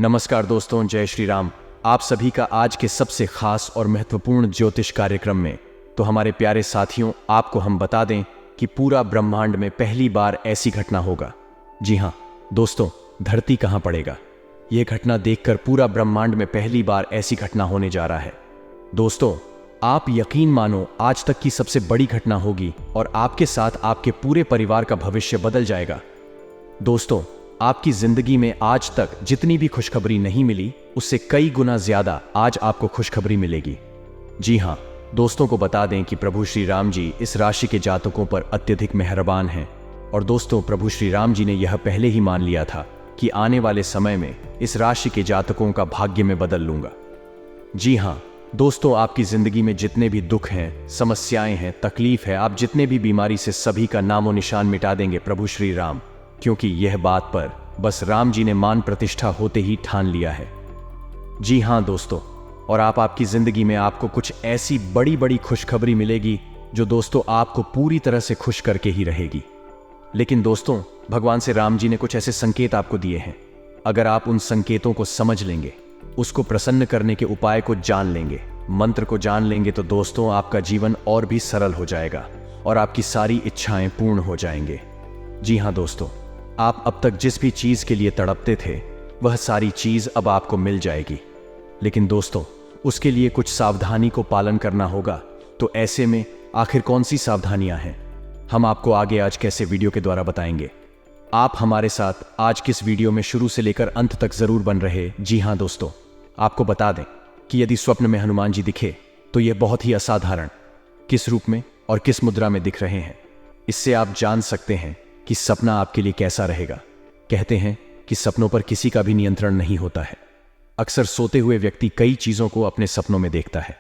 नमस्कार दोस्तों, जय श्री राम। आप सभी का आज के सबसे खास और महत्वपूर्ण ज्योतिष कार्यक्रम में। तो हमारे प्यारे साथियों, आपको हम बता दें कि पूरा ब्रह्मांड में पहली बार ऐसी घटना होगा। जी हाँ दोस्तों, धरती कहाँ पड़ेगा। यह घटना देखकर पूरा ब्रह्मांड में पहली बार ऐसी घटना होने जा रहा है। दोस्तों, आप यकीन मानो, आज तक की सबसे बड़ी घटना होगी और आपके साथ आपके पूरे परिवार का भविष्य बदल जाएगा। दोस्तों, आपकी जिंदगी में आज तक जितनी भी खुशखबरी नहीं मिली, उससे कई गुना ज्यादा आज आपको खुशखबरी मिलेगी। जी हाँ दोस्तों, को बता दें कि प्रभु श्री राम जी इस राशि के जातकों पर अत्यधिक मेहरबान हैं। और दोस्तों, प्रभु श्री राम जी ने यह पहले ही मान लिया था कि आने वाले समय में इस राशि के जातकों का भाग्य में बदल लूंगा। जी हाँ दोस्तों, आपकी जिंदगी में जितने भी दुख हैं, समस्याएं हैं, तकलीफ है, आप जितने भी बीमारी से, सभी का नामो निशान मिटा देंगे प्रभु श्री राम, क्योंकि यह बात पर बस राम जी ने मान प्रतिष्ठा होते ही ठान लिया है। जी हाँ दोस्तों, और आपकी जिंदगी में आपको कुछ ऐसी बड़ी बड़ी खुशखबरी मिलेगी जो दोस्तों आपको पूरी तरह से खुश करके ही रहेगी। लेकिन दोस्तों, भगवान से राम जी ने कुछ ऐसे संकेत आपको दिए हैं। अगर आप उन संकेतों को समझ लेंगे, उसको प्रसन्न करने के उपाय को जान लेंगे, मंत्र को जान लेंगे, तो दोस्तों आपका जीवन और भी सरल हो जाएगा और आपकी सारी इच्छाएं पूर्ण हो जाएंगे। जी हाँ दोस्तों, आप अब तक जिस भी चीज के लिए तड़पते थे, वह सारी चीज अब आपको मिल जाएगी। लेकिन दोस्तों, उसके लिए कुछ सावधानी को पालन करना होगा। तो ऐसे में आखिर कौन सी सावधानियां हैं, हम आपको आगे आज कैसे वीडियो के द्वारा बताएंगे। आप हमारे साथ आज किस वीडियो में शुरू से लेकर अंत तक जरूर बन रहे। जी हाँ दोस्तों, आपको बता दें कि यदि स्वप्न में हनुमान जी दिखे तो यह बहुत ही असाधारण, किस रूप में और किस मुद्रा में दिख रहे हैं, इससे आप जान सकते हैं कि सपना आपके लिए कैसा रहेगा। कहते हैं कि सपनों पर किसी का भी नियंत्रण नहीं होता है। अक्सर सोते हुए व्यक्ति कई चीजों को अपने सपनों में देखता है।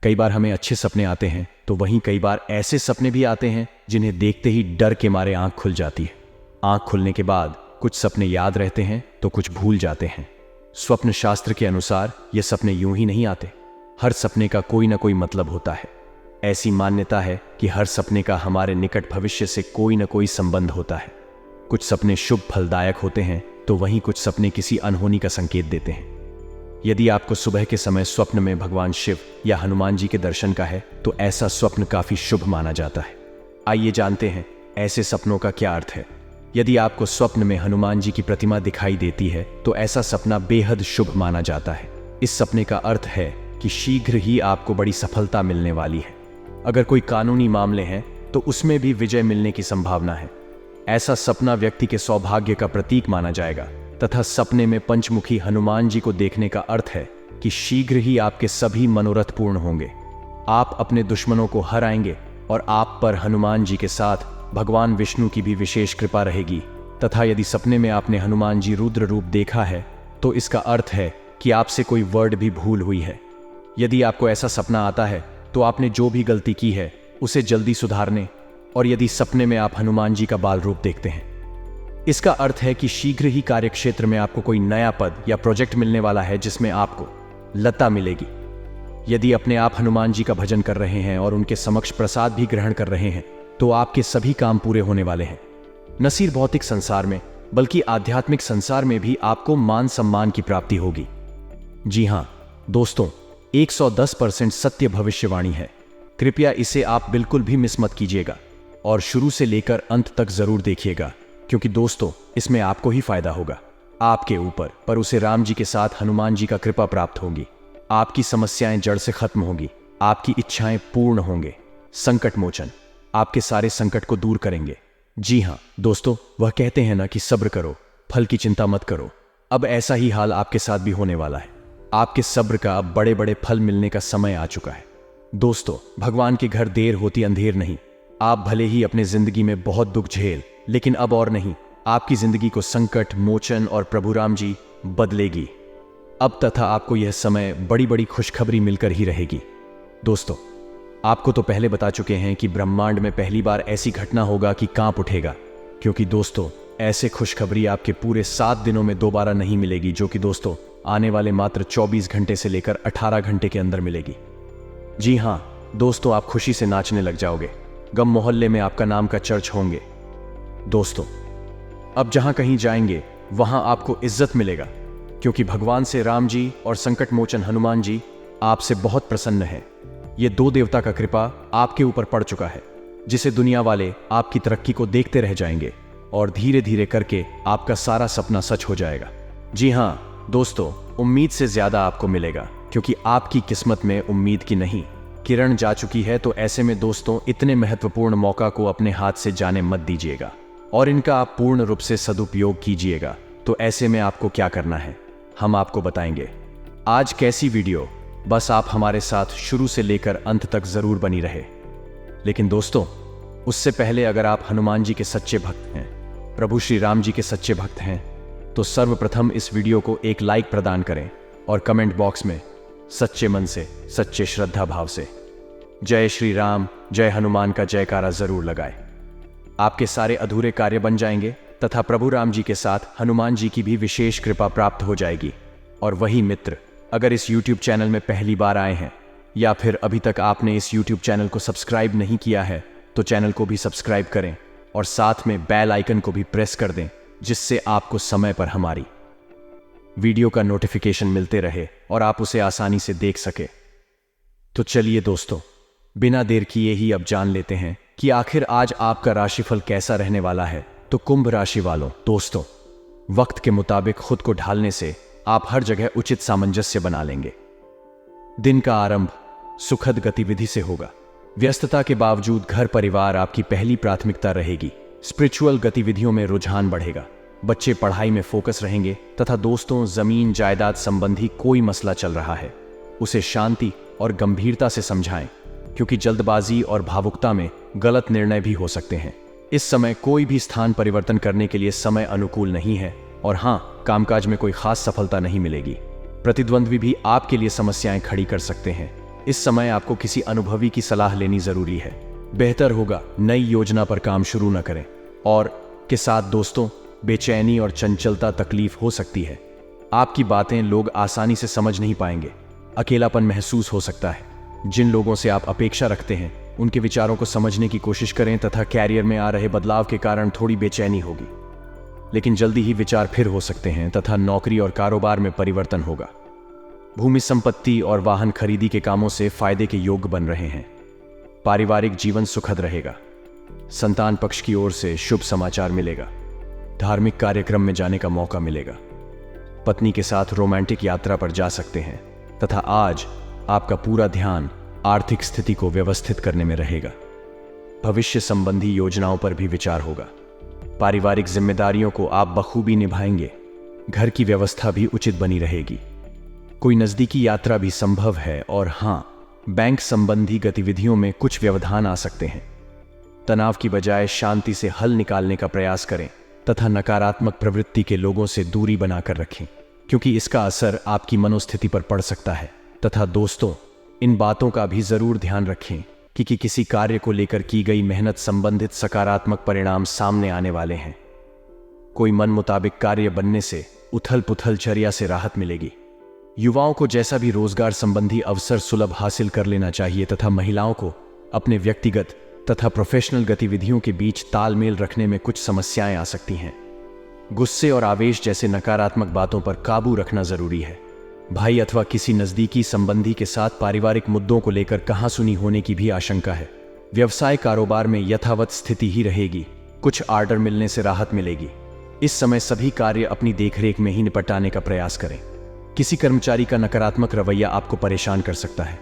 कई बार हमें अच्छे सपने आते हैं, तो वहीं कई बार ऐसे सपने भी आते हैं जिन्हें देखते ही डर के मारे आंख खुल जाती है। आंख खुलने के बाद कुछ सपने याद रहते हैं तो कुछ भूल जाते हैं। स्वप्न शास्त्र के अनुसार ये सपने यूं ही नहीं आते। हर सपने का कोई ना कोई मतलब होता है। ऐसी मान्यता है कि हर सपने का हमारे निकट भविष्य से कोई न कोई संबंध होता है। कुछ सपने शुभ फलदायक होते हैं, तो वहीं कुछ सपने किसी अनहोनी का संकेत देते हैं। यदि आपको सुबह के समय स्वप्न में भगवान शिव या हनुमान जी के दर्शन का है, तो ऐसा स्वप्न काफी शुभ माना जाता है। आइए जानते हैं ऐसे सपनों का क्या अर्थ है। यदि आपको स्वप्न में हनुमान जी की प्रतिमा दिखाई देती है, तो ऐसा सपना बेहद शुभ माना जाता है। इस सपने का अर्थ है कि शीघ्र ही आपको बड़ी सफलता मिलने वाली है। अगर कोई कानूनी मामले हैं तो उसमें भी विजय मिलने की संभावना है। ऐसा सपना व्यक्ति के सौभाग्य का प्रतीक माना जाएगा तथा सपने में पंचमुखी हनुमान जी को देखने का अर्थ है कि शीघ्र ही आपके सभी मनोरथ पूर्ण होंगे। आप अपने दुश्मनों को हराएंगे और आप पर हनुमान जी के साथ भगवान विष्णु की भी विशेष कृपा रहेगी। तथा यदि सपने में आपने हनुमान जी रुद्र रूप देखा है, तो इसका अर्थ है कि आपसे कोई वर्ड भी भूल हुई है। यदि आपको ऐसा सपना आता है तो आपने जो भी गलती की है उसे जल्दी सुधारने, और यदि सपने में आप हनुमान जी का बाल रूप देखते हैं, इसका अर्थ है कि शीघ्र ही कार्यक्षेत्र में आपको कोई नया पद या प्रोजेक्ट मिलने वाला है जिसमें आपको लता मिलेगी। यदि अपने आप हनुमान जी का भजन कर रहे हैं और उनके समक्ष प्रसाद भी ग्रहण कर रहे हैं, तो आपके सभी काम पूरे होने वाले हैं। न सिर्फ भौतिक संसार में, बल्कि आध्यात्मिक संसार में भी आपको मान सम्मान की प्राप्ति होगी। जी हाँ दोस्तों, 110% सत्य भविष्यवाणी है। कृपया इसे आप बिल्कुल भी मिस मत कीजिएगा और शुरू से लेकर अंत तक जरूर देखिएगा, क्योंकि दोस्तों इसमें आपको ही फायदा होगा। आपके ऊपर पर उसे राम जी के साथ हनुमान जी का कृपा प्राप्त होगी। आपकी समस्याएं जड़ से खत्म होगी, आपकी इच्छाएं पूर्ण होंगे। संकट मोचन आपके सारे संकट को दूर करेंगे। जी हाँ दोस्तों, वह कहते हैं ना कि सब्र करो, फल की चिंता मत करो। अब ऐसा ही हाल आपके साथ भी होने वाला है। आपके सब्र का अब बड़े बड़े फल मिलने का समय आ चुका है। दोस्तों, भगवान के घर देर होती अंधेर नहीं। आप भले ही अपने जिंदगी में बहुत दुख झेल, लेकिन अब और नहीं। आपकी जिंदगी को संकट मोचन और प्रभु राम जी बदलेगी अब, तथा आपको यह समय बड़ी बड़ी खुशखबरी मिलकर ही रहेगी। दोस्तों, आपको तो पहले बता चुके हैं कि ब्रह्मांड में पहली बार ऐसी घटना होगा कि कांप उठेगा, क्योंकि दोस्तों ऐसे खुशखबरी आपके पूरे 7 दिनों में दोबारा नहीं मिलेगी, जो कि दोस्तों आने वाले मात्र 24 घंटे से लेकर 18 घंटे के अंदर मिलेगी। जी हाँ दोस्तों, आप खुशी से नाचने लग जाओगे। गम मोहल्ले में आपका नाम का चर्च होंगे। दोस्तों, अब जहां कहीं जाएंगे वहां आपको इज्जत मिलेगा। क्योंकि भगवान से राम जी और संकट मोचन हनुमान जी आपसे बहुत प्रसन्न हैं। ये दो देवता का कृपा आपके ऊपर पड़ चुका है, जिसे दुनिया वाले आपकी तरक्की को देखते रह जाएंगे और धीरे धीरे करके आपका सारा सपना सच हो जाएगा। जी हाँ दोस्तों, उम्मीद से ज्यादा आपको मिलेगा, क्योंकि आपकी किस्मत में उम्मीद की नहीं किरण जा चुकी है। तो ऐसे में दोस्तों, इतने महत्वपूर्ण मौका को अपने हाथ से जाने मत दीजिएगा और इनका आप पूर्ण रूप से सदुपयोग कीजिएगा। तो ऐसे में आपको क्या करना है, हम आपको बताएंगे। आज कैसी वीडियो, बस आप हमारे साथ शुरू से लेकर अंत तक जरूर बनी रहे। लेकिन दोस्तों, उससे पहले अगर आप हनुमान जी के सच्चे भक्त हैं, प्रभु श्री राम जी के सच्चे भक्त हैं, तो सर्वप्रथम इस वीडियो को एक लाइक प्रदान करें और कमेंट बॉक्स में सच्चे मन से, सच्चे श्रद्धा भाव से जय श्री राम, जय हनुमान का जयकारा जरूर लगाएं। आपके सारे अधूरे कार्य बन जाएंगे तथा प्रभु राम जी के साथ हनुमान जी की भी विशेष कृपा प्राप्त हो जाएगी। और वही मित्र, अगर इस YouTube चैनल में पहली बार आए हैं या फिर अभी तक आपने इस YouTube चैनल को सब्सक्राइब नहीं किया है, तो चैनल को भी सब्सक्राइब करें और साथ में बेल आइकन को भी प्रेस कर दें, जिससे आपको समय पर हमारी वीडियो का नोटिफिकेशन मिलते रहे और आप उसे आसानी से देख सके। तो चलिए दोस्तों, बिना देर किए ही अब जान लेते हैं कि आखिर आज आपका राशिफल कैसा रहने वाला है। तो कुंभ राशि वालों, दोस्तों, वक्त के मुताबिक खुद को ढालने से आप हर जगह उचित सामंजस्य बना लेंगे। दिन का आरंभ सुखद गतिविधि से होगा। व्यस्तता के बावजूद घर परिवार आपकी पहली प्राथमिकता रहेगी। स्पिरिचुअल गतिविधियों में रुझान बढ़ेगा। बच्चे पढ़ाई में फोकस रहेंगे तथा दोस्तों, जमीन जायदाद संबंधी कोई मसला चल रहा है, उसे शांति और गंभीरता से समझाएं, क्योंकि जल्दबाजी और भावुकता में गलत निर्णय भी हो सकते हैं। इस समय कोई भी स्थान परिवर्तन करने के लिए समय अनुकूल नहीं है और हाँ, कामकाज में कोई खास सफलता नहीं मिलेगी। प्रतिद्वंद्वी भी आपके लिए समस्याएं खड़ी कर सकते हैं। इस समय आपको किसी अनुभवी की सलाह लेनी जरूरी है। बेहतर होगा नई योजना पर काम शुरू न करें। और के साथ दोस्तों, बेचैनी और चंचलता तकलीफ हो सकती है। आपकी बातें लोग आसानी से समझ नहीं पाएंगे। अकेलापन महसूस हो सकता है। जिन लोगों से आप अपेक्षा रखते हैं, उनके विचारों को समझने की कोशिश करें तथा कैरियर में आ रहे बदलाव के कारण थोड़ी बेचैनी होगी, लेकिन जल्दी ही विचार फिर हो सकते हैं तथा नौकरी और कारोबार में परिवर्तन होगा। भूमि संपत्ति और वाहन खरीदी के कामों से फायदे के योग बन रहे हैं। पारिवारिक जीवन सुखद रहेगा। संतान पक्ष की ओर से शुभ समाचार मिलेगा। धार्मिक कार्यक्रम में जाने का मौका मिलेगा। पत्नी के साथ रोमांटिक यात्रा पर जा सकते हैं तथा आज आपका पूरा ध्यान आर्थिक स्थिति को व्यवस्थित करने में रहेगा। भविष्य संबंधी योजनाओं पर भी विचार होगा। पारिवारिक जिम्मेदारियों को आप बखूबी निभाएंगे। घर की व्यवस्था भी उचित बनी रहेगी। कोई नजदीकी यात्रा भी संभव है और हाँ, बैंक संबंधी गतिविधियों में कुछ व्यवधान आ सकते हैं। तनाव की बजाय शांति से हल निकालने का प्रयास करें तथा नकारात्मक प्रवृत्ति के लोगों से दूरी बनाकर रखें, क्योंकि इसका असर आपकी मनोस्थिति पर पड़ सकता है। तथा दोस्तों, इन बातों का भी जरूर ध्यान रखें कि किसी कार्य को लेकर की गई मेहनत संबंधित सकारात्मक परिणाम सामने आने वाले हैं। कोई मन मुताबिक कार्य बनने से उथल पुथल चर्या से राहत मिलेगी। युवाओं को जैसा भी रोजगार संबंधी अवसर सुलभ हासिल कर लेना चाहिए तथा महिलाओं को अपने व्यक्तिगत तथा प्रोफेशनल गतिविधियों के बीच तालमेल रखने में कुछ समस्याएं आ सकती हैं। गुस्से और आवेश जैसे नकारात्मक बातों पर काबू रखना जरूरी है। भाई अथवा किसी नजदीकी संबंधी के साथ पारिवारिक मुद्दों को लेकर कहासुनी होने की भी आशंका है। व्यवसाय कारोबार में यथावत स्थिति ही रहेगी। कुछ ऑर्डर मिलने से राहत मिलेगी। इस समय सभी कार्य अपनी देखरेख में ही निपटाने का प्रयास करें। किसी कर्मचारी का नकारात्मक रवैया आपको परेशान कर सकता है।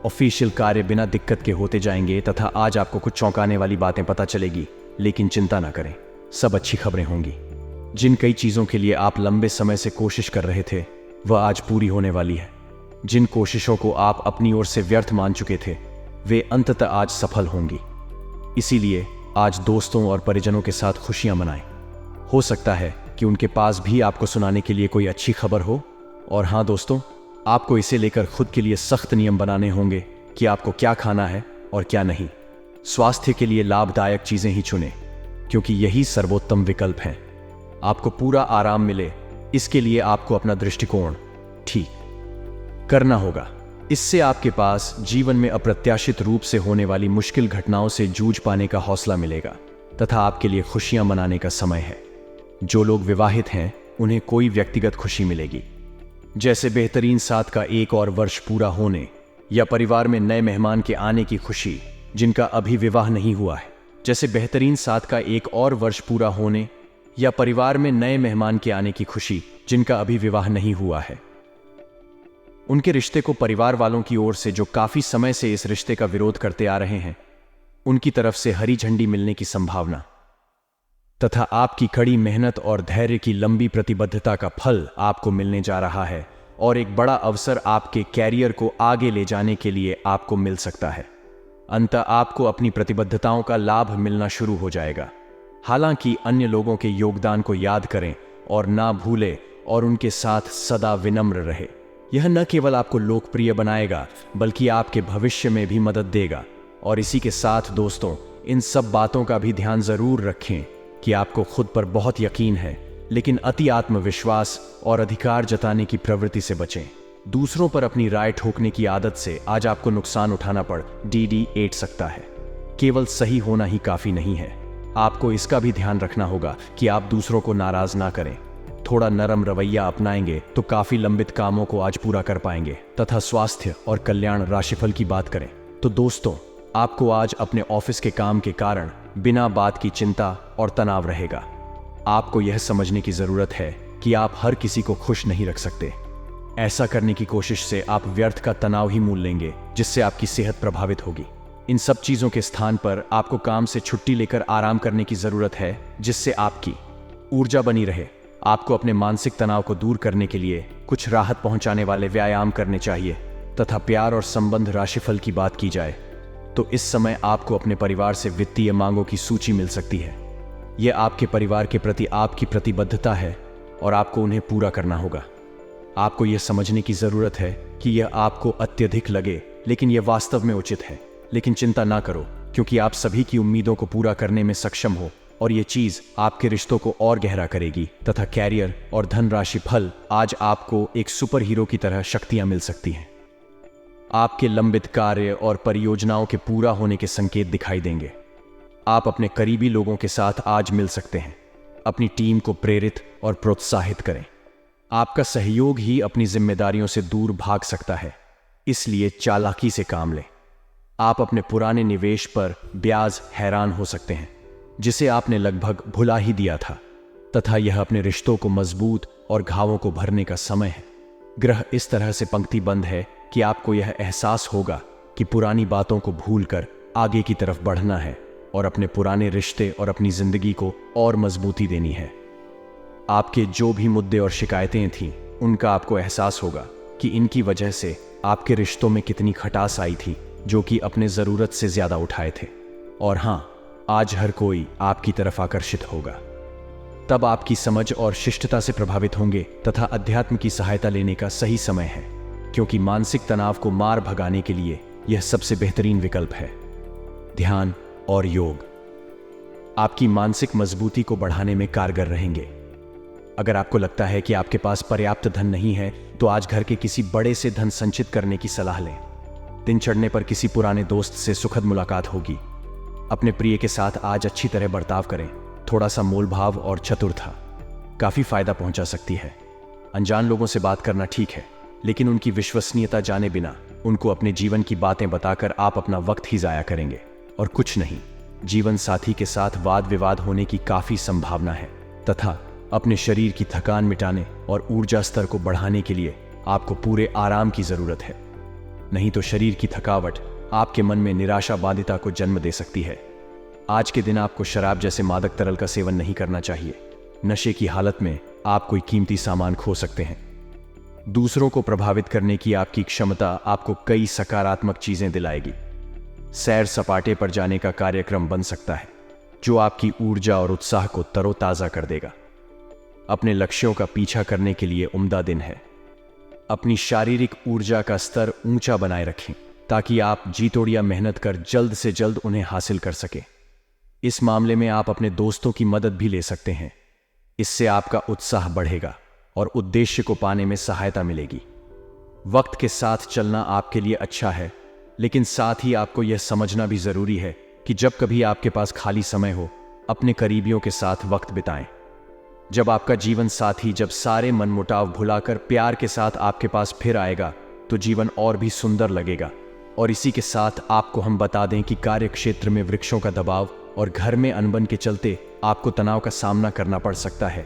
ऑफिशियल कार्य बिना दिक्कत के होते जाएंगे तथा आज आपको कुछ चौंकाने वाली बातें पता चलेगी, लेकिन चिंता ना करें, सब अच्छी खबरें होंगी। जिन कई चीजों के लिए आप लंबे समय से कोशिश कर रहे थे, वह आज पूरी होने वाली है। जिन कोशिशों को आप अपनी ओर से व्यर्थ मान चुके थे, वे अंततः आज सफल होंगी। इसीलिए आज दोस्तों और परिजनों के साथ खुशियां मनाएं। हो सकता है कि उनके पास भी आपको सुनाने के लिए कोई अच्छी खबर हो। और हाँ दोस्तों, आपको इसे लेकर खुद के लिए सख्त नियम बनाने होंगे कि आपको क्या खाना है और क्या नहीं। स्वास्थ्य के लिए लाभदायक चीजें ही चुनें, क्योंकि यही सर्वोत्तम विकल्प है। आपको पूरा आराम मिले, इसके लिए आपको अपना दृष्टिकोण ठीक करना होगा। इससे आपके पास जीवन में अप्रत्याशित रूप से होने वाली मुश्किल घटनाओं से जूझ पाने का हौसला मिलेगा तथा आपके लिए खुशियां मनाने का समय है। जो लोग विवाहित हैं, उन्हें कोई व्यक्तिगत खुशी मिलेगी। जैसे बेहतरीन साथ का एक और वर्ष पूरा होने, या परिवार में नए मेहमान के आने की खुशी जिनका अभी विवाह नहीं हुआ है। जैसे बेहतरीन साथ का एक और वर्ष पूरा होने, या परिवार में नए मेहमान के आने की खुशी जिनका अभी विवाह नहीं हुआ है। उनके रिश्ते को परिवार वालों की ओर से जो काफी समय से इस रिश्ते का विरोध करते आ रहे हैं, उनकी तरफ से हरी झंडी मिलने की संभावना, तथा आपकी कड़ी मेहनत और धैर्य की लंबी प्रतिबद्धता का फल आपको मिलने जा रहा है, और एक बड़ा अवसर आपके कैरियर को आगे ले जाने के लिए आपको मिल सकता है। अंततः आपको अपनी प्रतिबद्धताओं का लाभ मिलना शुरू हो जाएगा। हालांकि अन्य लोगों के योगदान को याद करें और ना भूलें, और उनके साथ सदा विनम्र रहे। यह न केवल आपको लोकप्रिय बनाएगा बल्कि आपके भविष्य में भी मदद देगा। और इसी के साथ दोस्तों, इन सब बातों का भी ध्यान जरूर रखें कि आपको खुद पर बहुत यकीन है, लेकिन अति आत्मविश्वास और अधिकार जताने की प्रवृत्ति से बचें। दूसरों पर अपनी राय ठोकने की आदत से आज आपको नुकसान उठाना पड़ DD8 सकता है। केवल सही होना ही काफी नहीं है, आपको इसका भी ध्यान रखना होगा कि आप दूसरों को नाराज ना करें। थोड़ा नरम रवैया अपनाएंगे तो काफी लंबित कामों को आज पूरा कर पाएंगे। तथा स्वास्थ्य और कल्याण राशिफल की बात करें तो दोस्तों, आपको आज अपने ऑफिस के काम के कारण बिना बात की चिंता और तनाव रहेगा। आपको यह समझने की जरूरत है कि आप हर किसी को खुश नहीं रख सकते। ऐसा करने की कोशिश से आप व्यर्थ का तनाव ही मोल लेंगे, जिससे आपकी सेहत प्रभावित होगी। इन सब चीजों के स्थान पर आपको काम से छुट्टी लेकर आराम करने की जरूरत है, जिससे आपकी ऊर्जा बनी रहे। आपको अपने मानसिक तनाव को दूर करने के लिए कुछ राहत पहुंचाने वाले व्यायाम करने चाहिए। तथा प्यार और संबंध राशिफल की बात की जाए तो इस समय आपको अपने परिवार से वित्तीय मांगों की सूची मिल सकती है। यह आपके परिवार के प्रति आपकी प्रतिबद्धता है और आपको उन्हें पूरा करना होगा। आपको यह समझने की जरूरत है कि यह आपको अत्यधिक लगे, लेकिन यह वास्तव में उचित है। लेकिन चिंता ना करो, क्योंकि आप सभी की उम्मीदों को पूरा करने में सक्षम हो, और यह चीज आपके रिश्तों को और गहरा करेगी। तथा कैरियर और धनराशि फल, आज आपको एक सुपर हीरो की तरह शक्तियां मिल सकती हैं। आपके लंबित कार्य और परियोजनाओं के पूरा होने के संकेत दिखाई देंगे। आप अपने करीबी लोगों के साथ आज मिल सकते हैं। अपनी टीम को प्रेरित और प्रोत्साहित करें। आपका सहयोग ही अपनी जिम्मेदारियों से दूर भाग सकता है, इसलिए चालाकी से काम लें। आप अपने पुराने निवेश पर ब्याज हैरान हो सकते हैं, जिसे आपने लगभग भुला ही दिया था। तथा यह अपने रिश्तों को मजबूत और घावों को भरने का समय है। ग्रह इस तरह से पंक्तिबंद है कि आपको यह एहसास होगा कि पुरानी बातों को भूलकर आगे की तरफ बढ़ना है और अपने पुराने रिश्ते और अपनी जिंदगी को और मजबूती देनी है। आपके जो भी मुद्दे और शिकायतें थीं, उनका आपको एहसास होगा कि इनकी वजह से आपके रिश्तों में कितनी खटास आई थी, जो कि अपने जरूरत से ज्यादा उठाए थे। और हाँ, आज हर कोई आपकी तरफ आकर्षित होगा। तब आपकी समझ और शिष्टता से प्रभावित होंगे तथा अध्यात्म की सहायता लेने का सही समय है, क्योंकि मानसिक तनाव को मार भगाने के लिए यह सबसे बेहतरीन विकल्प है। ध्यान और योग आपकी मानसिक मजबूती को बढ़ाने में कारगर रहेंगे। अगर आपको लगता है कि आपके पास पर्याप्त धन नहीं है, तो आज घर के किसी बड़े से धन संचित करने की सलाह लें। दिन चढ़ने पर किसी पुराने दोस्त से सुखद मुलाकात होगी। अपने प्रिय के साथ आज अच्छी तरह बर्ताव करें। थोड़ा सा मोलभाव और चतुरता काफी फायदा पहुंचा सकती है। अनजान लोगों से बात करना ठीक है, लेकिन उनकी विश्वसनीयता जाने बिना उनको अपने जीवन की बातें बताकर आप अपना वक्त ही जाया करेंगे और कुछ नहीं। जीवन साथी के साथ वाद विवाद होने की काफी संभावना है। तथा अपने शरीर की थकान मिटाने और ऊर्जा स्तर को बढ़ाने के लिए आपको पूरे आराम की जरूरत है। नहीं तो शरीर की थकावट आपके मन में निराशा बाधिता को जन्म दे सकती है। आज के दिन आपको शराब जैसे मादक तरल का सेवन नहीं करना चाहिए। नशे की हालत में आप कोई कीमती सामान खो सकते हैं। दूसरों को प्रभावित करने की आपकी क्षमता आपको कई सकारात्मक चीजें दिलाएगी। सैर सपाटे पर जाने का कार्यक्रम बन सकता है, जो आपकी ऊर्जा और उत्साह को तरोताजा कर देगा। अपने लक्ष्यों का पीछा करने के लिए उम्दा दिन है। अपनी शारीरिक ऊर्जा का स्तर ऊंचा बनाए रखें, ताकि आप जी तोड़िया मेहनत कर जल्द से जल्द उन्हें हासिल कर सकें। इस मामले में आप अपने दोस्तों की मदद भी ले सकते हैं। इससे आपका उत्साह बढ़ेगा और उद्देश्य को पाने में सहायता मिलेगी। वक्त के साथ चलना आपके लिए अच्छा है, लेकिन साथ ही आपको यह समझना भी जरूरी है कि जब कभी आपके पास खाली समय हो, अपने करीबियों के साथ वक्त बिताएं। जब आपका जीवन साथी जब सारे मनमुटाव भुलाकर प्यार के साथ आपके पास फिर आएगा तो जीवन और भी सुंदर लगेगा। और इसी के साथ आपको हम बता दें कि कार्य क्षेत्र में वृक्षों का दबाव और घर में अनबन के चलते आपको तनाव का सामना करना पड़ सकता है।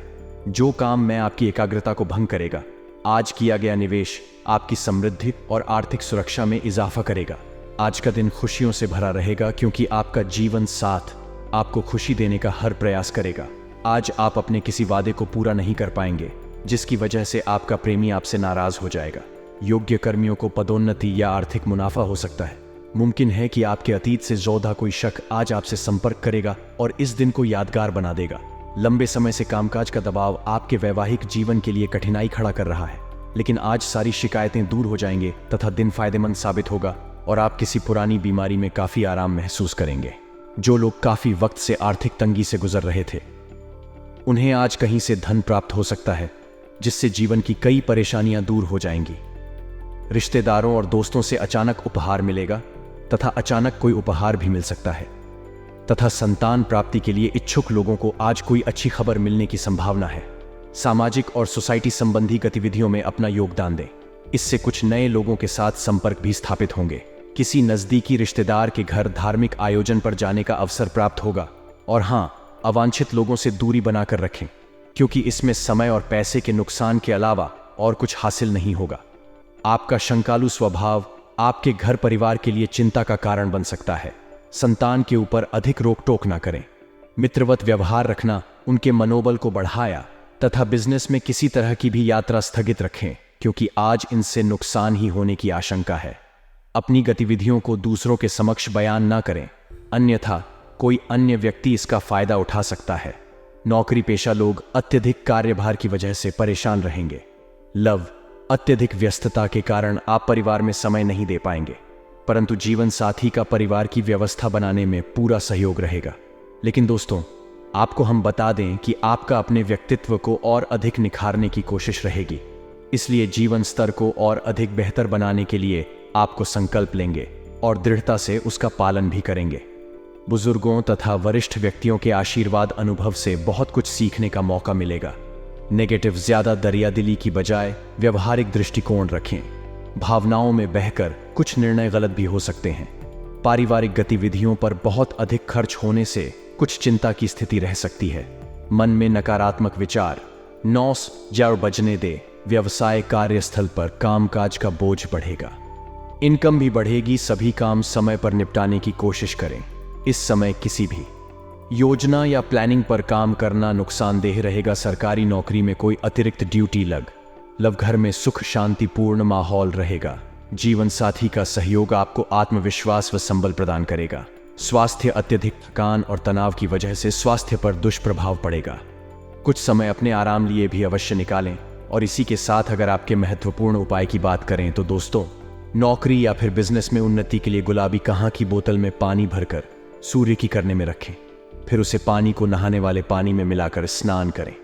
जो काम में आपकी एकाग्रता को भंग करेगा, आज किया गया निवेश आपकी समृद्धि और आर्थिक सुरक्षा में इजाफा करेगा। आज का दिन खुशियों से भरा रहेगा क्योंकि आपका जीवन साथ आपको खुशी देने का हर प्रयास करेगा। आज आप अपने किसी वादे को पूरा नहीं कर पाएंगे जिसकी वजह से आपका प्रेमी आपसे नाराज हो जाएगा। योग्य कर्मियों को पदोन्नति या आर्थिक मुनाफा हो सकता है। मुमकिन है कि आपके अतीत से जोधा कोई शख्स आज आपसे संपर्क करेगा और इस दिन को यादगार बना देगा। लंबे समय से कामकाज का दबाव आपके वैवाहिक जीवन के लिए कठिनाई खड़ा कर रहा है, लेकिन आज सारी शिकायतें दूर हो जाएंगे तथा दिन फायदेमंद साबित होगा और आप किसी पुरानी बीमारी में काफी आराम महसूस करेंगे। जो लोग काफी वक्त से आर्थिक तंगी से गुजर रहे थे, उन्हें आज कहीं से धन प्राप्त हो सकता है जिससे जीवन की कई परेशानियां दूर हो जाएंगी। रिश्तेदारों और दोस्तों से अचानक उपहार मिलेगा तथा अचानक कोई उपहार भी मिल सकता है तथा संतान प्राप्ति के लिए इच्छुक लोगों को आज कोई अच्छी खबर मिलने की संभावना है। सामाजिक और सोसाइटी संबंधी गतिविधियों में अपना योगदान दें, इससे कुछ नए लोगों के साथ संपर्क भी स्थापित होंगे। किसी नजदीकी रिश्तेदार के घर धार्मिक आयोजन पर जाने का अवसर प्राप्त होगा। और हाँ, अवांछित लोगों से दूरी बनाकर रखें क्योंकि इसमें समय और पैसे के नुकसान के अलावा और कुछ हासिल नहीं होगा। आपका शंकालु स्वभाव आपके घर परिवार के लिए चिंता का कारण बन सकता है। संतान के ऊपर अधिक रोक टोक ना करें। मित्रवत व्यवहार रखना उनके मनोबल को बढ़ाया तथा बिजनेस में किसी तरह की भी यात्रा स्थगित रखें क्योंकि आज इनसे नुकसान ही होने की आशंका है। अपनी गतिविधियों को दूसरों के समक्ष बयान ना करें, अन्यथा कोई अन्य व्यक्ति इसका फायदा उठा सकता है। नौकरी पेशा लोग अत्यधिक कार्यभार की वजह से परेशान रहेंगे। लव, अत्यधिक व्यस्तता के कारण आप परिवार में समय नहीं दे पाएंगे, परंतु जीवन साथी का परिवार की व्यवस्था बनाने में पूरा सहयोग रहेगा। लेकिन दोस्तों, आपको हम बता दें कि आपका अपने व्यक्तित्व को और अधिक निखारने की कोशिश रहेगी, इसलिए जीवन स्तर को और अधिक बेहतर बनाने के लिए आपको संकल्प लेंगे और दृढ़ता से उसका पालन भी करेंगे। बुजुर्गों तथा वरिष्ठ व्यक्तियों के आशीर्वाद अनुभव से बहुत कुछ सीखने का मौका मिलेगा। नेगेटिव ज्यादा दरियादिली की बजाय व्यवहारिक दृष्टिकोण रखें। भावनाओं में बहकर कुछ निर्णय गलत भी हो सकते हैं। पारिवारिक गतिविधियों पर बहुत अधिक खर्च होने से कुछ चिंता की स्थिति रह सकती है। मन में नकारात्मक विचार 9 बजने दे। व्यवसाय कार्यस्थल पर कामकाज का बोझ बढ़ेगा, इनकम भी बढ़ेगी। सभी काम समय पर निपटाने की कोशिश करें। इस समय किसी भी योजना या प्लानिंग पर काम करना नुकसानदेह रहेगा। सरकारी नौकरी में कोई अतिरिक्त ड्यूटी लव घर में सुख शांतिपूर्ण माहौल रहेगा। जीवन साथी का सहयोग आपको आत्मविश्वास व संबल प्रदान करेगा। स्वास्थ्य, अत्यधिक थकान और तनाव की वजह से स्वास्थ्य पर दुष्प्रभाव पड़ेगा। कुछ समय अपने आराम लिए भी अवश्य निकालें। और इसी के साथ अगर आपके महत्वपूर्ण उपाय की बात करें तो दोस्तों, नौकरी या फिर बिजनेस में उन्नति के लिए गुलाबी कहाँ की बोतल में पानी भरकर सूर्य की करने में रखें, फिर उसे पानी को नहाने वाले पानी में मिलाकर स्नान करें।